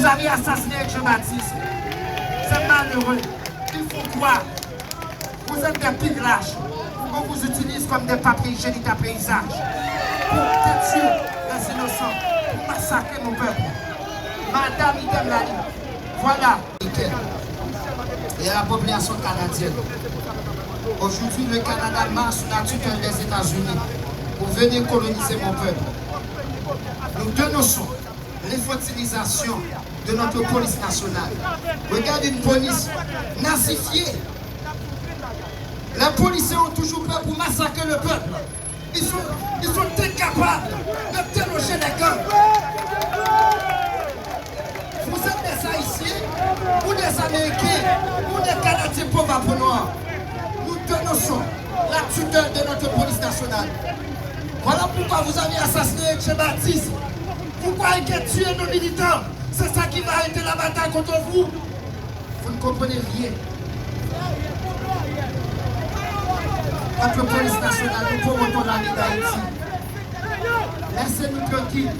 Vous avez assassiné Jean-Baptiste. C'est malheureux. Il faut croire. Vous êtes des pires lâches. On vous utilise comme des papiers hygiéniques à paysage. Pour détruire les innocents. Pour massacrer mon peuple. Madame Idem Lali. Voilà. Et la population canadienne. Aujourd'hui, le Canada marche sous la tutelle des États-Unis pour venir coloniser mon peuple. Nous dénonçons l'infantilisation de notre police nationale. Regardez une police nazifiée. Les policiers ont toujours peur pour massacrer le peuple. Ils sont incapables de déloger les gangs. Vous êtes des Haïtiens ou des Américains ou des Canadiens pauvres à peau noire. Nous dénonçons la tutelle de notre police nationale. Voilà pourquoi vous avez assassiné Jean-Baptiste. Pourquoi il a tué nos militants? C'est ça qui va arrêter la bataille contre vous. Vous ne comprenez rien. Notre police nationale, nous promontons la vie d'Haïti. Laissez-nous tranquilles.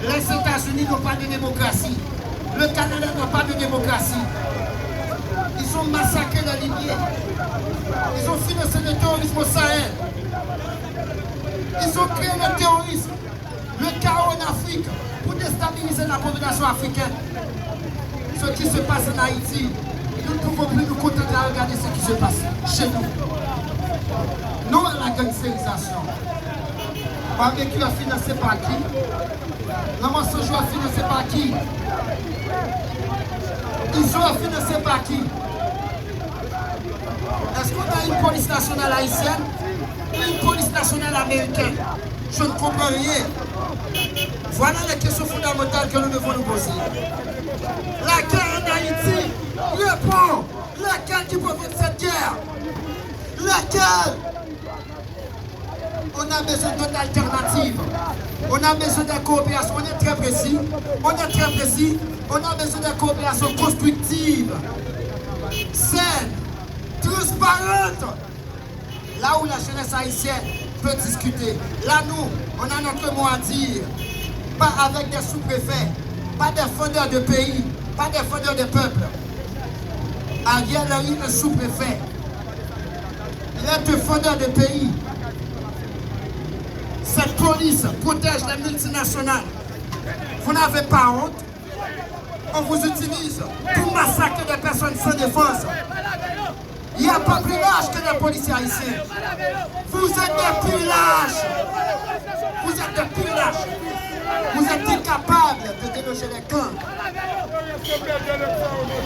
Les États-Unis n'ont pas de démocratie. Le Canada n'a pas de démocratie. Ils ont massacré les Libyens. Ils ont financé le terrorisme au Sahel. Ils ont créé le terrorisme, le chaos en Afrique pour déstabiliser la population africaine. Ce qui se passe en Haïti, nous ne pouvons plus nous contenter à regarder ce qui se passe chez nous. Non à la gangstérisation. Barbecue a financé par qui? Le mensonge a financé par qui? Ils sont financés par qui? Est-ce qu'on a une police nationale haïtienne ou une police nationale américaine? Je ne comprends rien. Voilà les questions fondamentales que nous devons nous poser. La guerre en Haïti répond. Laquelle qui provoque cette guerre? Laquelle? On a besoin d'autres alternatives. On a besoin de coopération. On est très précis. On est très précis. On a besoin de coopération constructive, saine, transparente. Là où la jeunesse haïtienne peut discuter. Là, nous, on a notre mot à dire. Pas avec des sous-préfets, pas des fondeurs de pays, pas des fondeurs de peuple. Ariel Henry, un sous-préfet. Il est un fondeur de pays. Cette police protège les multinationales. Vous n'avez pas honte. On vous utilise pour massacrer des personnes sans défense. Il n'y a pas plus lâche que les policiers haïtiens. Vous êtes des plus lâches. Vous êtes des plus lâches. Vous êtes incapables de déloger les camps.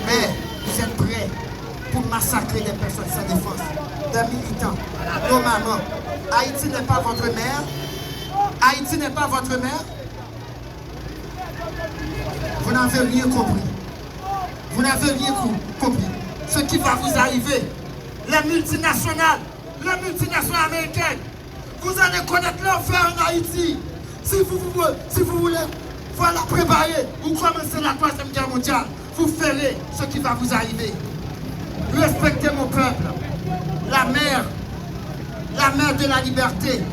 Mais vous êtes prêts pour massacrer des personnes sans défense, des militants, nos mamans. Haïti n'est pas votre mère. Haïti n'est pas votre mère. Vous n'avez rien compris. Vous n'avez rien compris. Ce qui va vous arriver, les multinationales américaines, vous allez connaître l'enfer en Haïti. Si vous voulez, voilà, préparer ou commencer la 3e guerre mondiale, vous ferez ce qui va vous arriver. Respectez mon peuple, la mère de la liberté.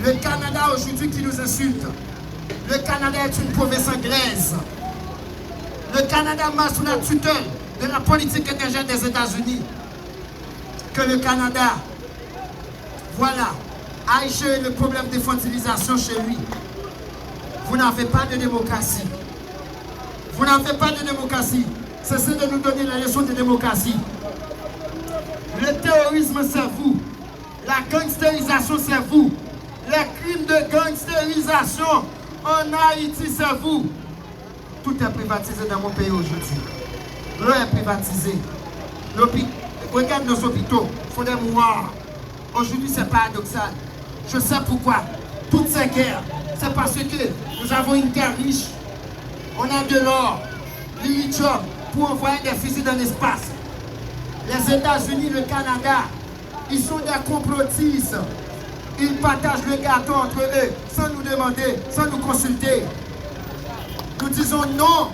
Le Canada aujourd'hui qui nous insulte. Le Canada est une province anglaise. Le Canada marche sous la tutelle de la politique étrangère des États-Unis. Que le Canada, voilà, aille gérer le problème d'infantilisation chez lui. Vous n'avez pas de démocratie. Vous n'avez pas de démocratie. Cessez de nous donner la leçon de démocratie. Le terrorisme, c'est vous. La gangstérisation, c'est vous. Les crimes de gangstérisation en Haïti, c'est vous. Tout est privatisé dans mon pays aujourd'hui. L'eau est privatisée. Regarde nos hôpitaux, il faut des mourir. Aujourd'hui, c'est paradoxal. Je sais pourquoi. Toutes ces guerres, c'est parce que nous avons une terre riche. On a de l'or, du lithium, pour envoyer des fusils dans l'espace. Les États-Unis, le Canada, ils sont des complotistes. Ils partagent le gâteau entre eux, sans nous demander, sans nous consulter. Nous disons non.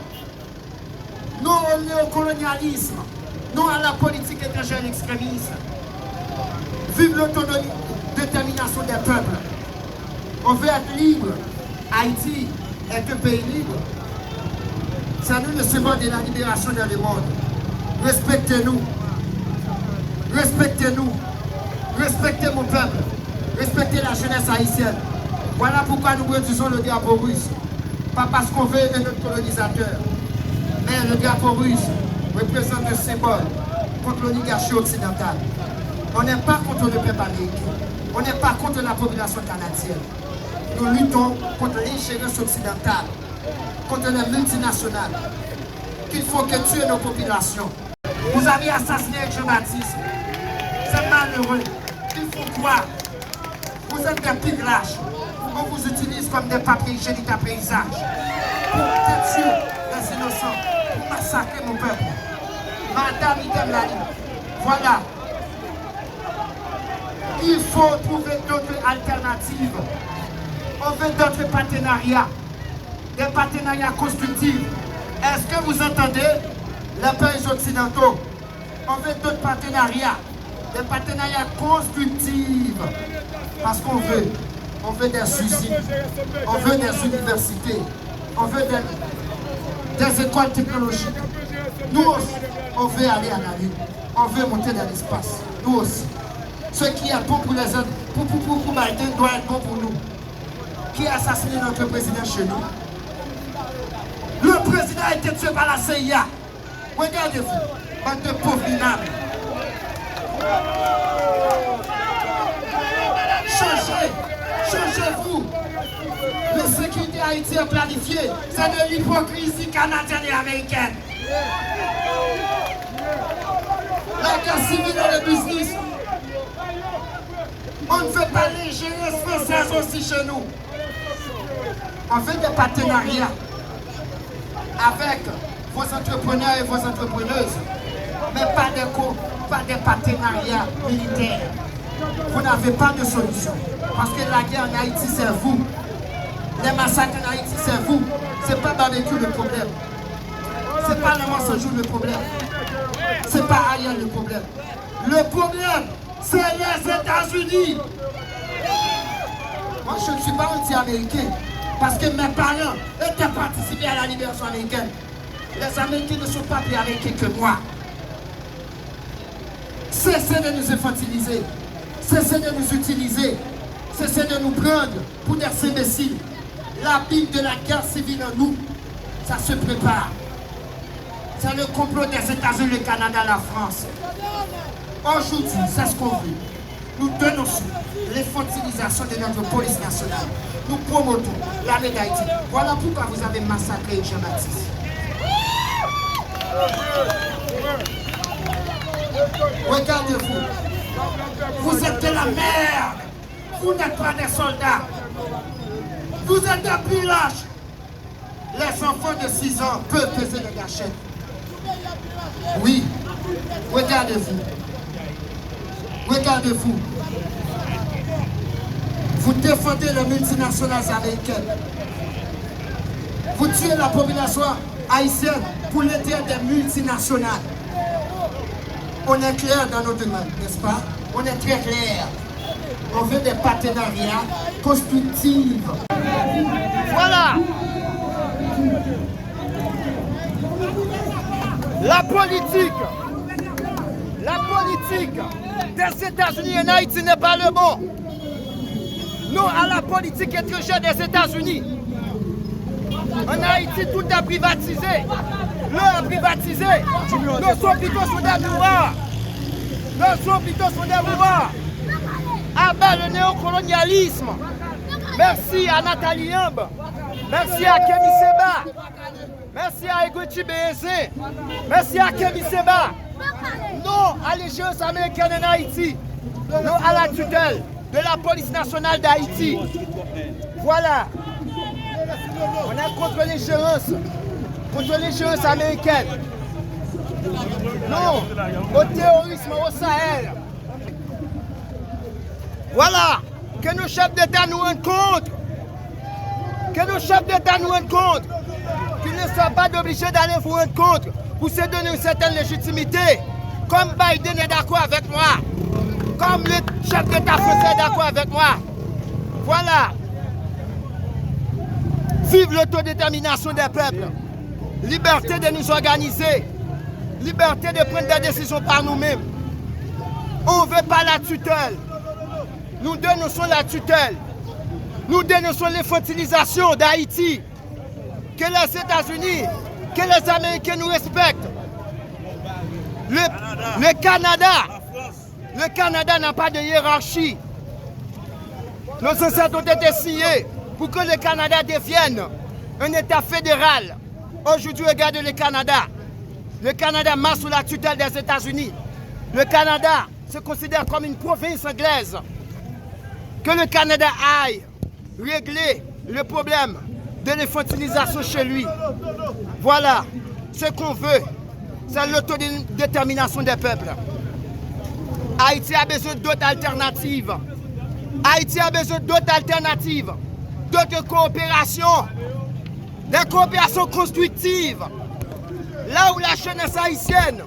Non au néocolonialisme. Non à la politique étrangère extrémiste. Vive l'autonomie, détermination des peuples. On veut être libre. Haïti est un pays libre. C'est nous le symbole de la libération dans le monde. Respectez-nous. Respectez-nous. Respectez mon peuple. Respectez la jeunesse haïtienne. Voilà pourquoi nous réduisons le drapeau russe. Pas parce qu'on veut aider notre colonisateur. Mais le drapeau russe représente un symbole contre l'oligarchie occidentale. On n'est pas contre le peuple américain. On n'est pas contre la population canadienne. Nous luttons contre l'ingérence occidentale, contre les multinationales, qu'il faut que tuer nos populations. Vous avez assassiné Jean-Baptiste. C'est malheureux. Il faut croire. Vous êtes des pires lâches. On vous utilise comme des papiers hygiéniques à paysage pour tuer les innocents, pour massacrer mon peuple. Madame Idem Lali, voilà. Il faut trouver d'autres alternatives. On veut d'autres partenariats, des partenariats constructifs. Est-ce que vous entendez les pays occidentaux? On veut d'autres partenariats, des partenariats constructifs. Parce qu'on veut des usines, on veut des universités, on veut des écoles technologiques. Nous aussi, on veut aller à la Lune, on veut monter dans l'espace. Nous aussi. Ce qui est bon pour les autres, pour Biden, doit être bon pour nous. Qui a assassiné notre président chez nous? Le président a été tué par la CIA. Regardez-vous, bande de pauvres minables. Changez-vous. La sécurité haïtienne planifiée, c'est de l'hypocrisie canadienne et américaine. La guerre civile et le business. On ne veut pas l'ingérence française aussi chez nous. On veut des partenariats avec vos entrepreneurs et vos entrepreneuses, mais pas des partenariats militaires. Vous n'avez pas de solution. Parce que la guerre en Haïti, c'est vous. Les massacres en Haïti, c'est vous. C'est pas barbecue le problème. C'est pas le mensonge le problème. C'est pas ailleurs le problème. Le problème, c'est les États-Unis. Moi, je ne suis pas anti-américain. Parce que mes parents étaient participés à la libération américaine. Les Américains ne sont pas plus américains que moi. Cessez de nous infantiliser. Cessez de nous utiliser. Cessez de nous prendre pour des imbéciles. La Bible de la guerre civile en nous, ça se prépare. C'est le complot des États-Unis, le Canada, la France. Aujourd'hui, c'est ce qu'on veut. Nous dénonçons l'infantilisation de notre police nationale. Nous promotons l'armée d'Haïti. Voilà pourquoi vous avez massacré Jean-Baptiste. Regardez-vous. Vous êtes de la merde. Vous n'êtes pas des soldats. Vous êtes des pillages. Les enfants de 6 ans peuvent peser les gâchettes. Oui. Regardez-vous. Regardez-vous. Vous défendez les multinationales américaines. Vous tuez la population haïtienne pour l'intérêt des multinationales. On est clair dans nos demandes, n'est-ce pas? On est très clair. On veut des partenariats constructifs. Voilà. La politique des États-Unis en Haïti n'est pas le bon. Nous, à la politique étrangère des États-Unis, en Haïti, tout est privatisé. L'eau est privatisée. Nos hôpitaux sont des miroirs. Nos hôpitaux sont des miroirs. À bas le néocolonialisme. Merci à Nathalie Yamb. Merci à Kémy Seba. Merci à Egoti Bézé. Merci à Kémy Seba. Non à l'ingérence américaine en Haïti. Non à la tutelle de la police nationale d'Haïti. Voilà. On est contre l'ingérence américaine. Non au terrorisme au Sahel. Voilà. Que nos chefs d'État nous rendent compte. Que nos chefs d'État nous rendent compte. Qu'ils ne soient pas obligés d'aller vous rendre compte pour se donner une certaine légitimité. Comme Biden est d'accord avec moi. Comme le chef d'État français est d'accord avec moi. Voilà. Vive l'autodétermination des peuples. liberté de nous organiser, liberté de prendre des décisions par nous-mêmes. On ne veut pas la tutelle. Nous dénonçons la tutelle. Nous dénonçons l'infantilisation d'Haïti. Que les États-Unis, que les Américains nous respectent. Le Canada n'a pas de hiérarchie. Nos ancêtres ont été signés pour que le Canada devienne un État fédéral. Aujourd'hui, regardez le Canada. Le Canada marche sous la tutelle des États-Unis. Le Canada se considère comme une province anglaise. Que le Canada aille régler le problème de l'infantilisation chez lui. Voilà, ce qu'on veut, c'est l'autodétermination des peuples. Haïti a besoin d'autres alternatives. Haïti a besoin d'autres alternatives, d'autres coopérations, des coopérations constructives. Là où la jeunesse haïtienne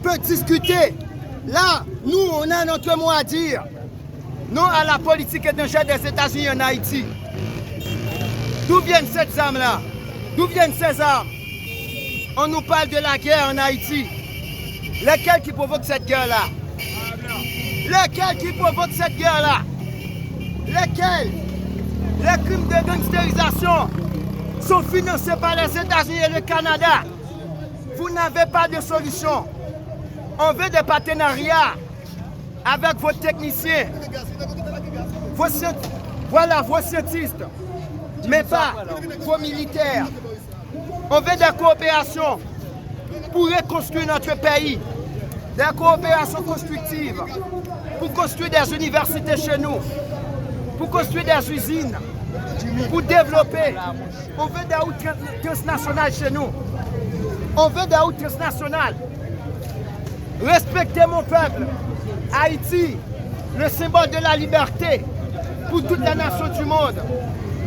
peut discuter, là, nous, on a notre mot à dire. Non à la politique étrangère des États-Unis en Haïti. D'où viennent ces armes-là? D'où viennent ces armes? On nous parle de la guerre en Haïti. Lesquels qui provoquent cette guerre-là? Lesquels qui provoquent cette guerre-là? Lesquels? Les crimes de gangstérisation sont financés par les États-Unis et le Canada. Vous n'avez pas de solution. On veut des partenariats avec vos techniciens, vos scientistes, mais pas vos militaires. On veut des coopérations pour reconstruire notre pays, des coopérations constructives, pour construire des universités chez nous, pour construire des usines, pour développer. On veut des routes transnationales chez nous. On veut des routes transnationales. Respectez mon peuple. Haïti, le symbole de la liberté pour toutes les nations du monde.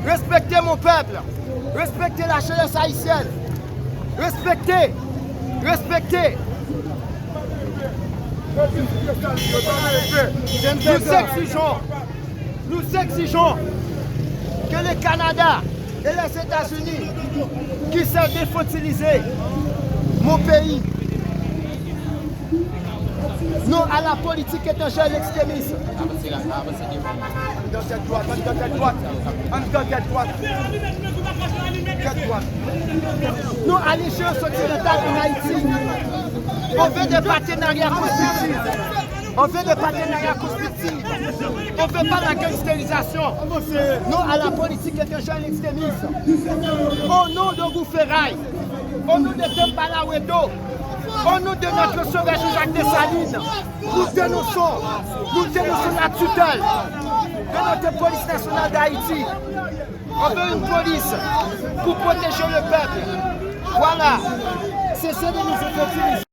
Respectez mon peuple. Respectez la jeunesse haïtienne. Respectez. Respectez. Nous exigeons que le Canada et les États-Unis qui sont défotilisés, mon pays, non à la politique étrangère et l'extrémisme. Non à l'échéance occidentale en Haïti. On veut des partenariats constructifs. On veut des partenariats constructifs. On ne veut pas la gangstérisation. Non à la politique étrangère et l'extrémisme. Au nom de Goufferail, au nom de Tempalawedo, au nom de notre sauveur Jacques Dessalines, nous dénonçons la tutelle de notre police nationale d'Haïti. On veut une police pour protéger le peuple. Voilà, c'est ça de nous utiliser.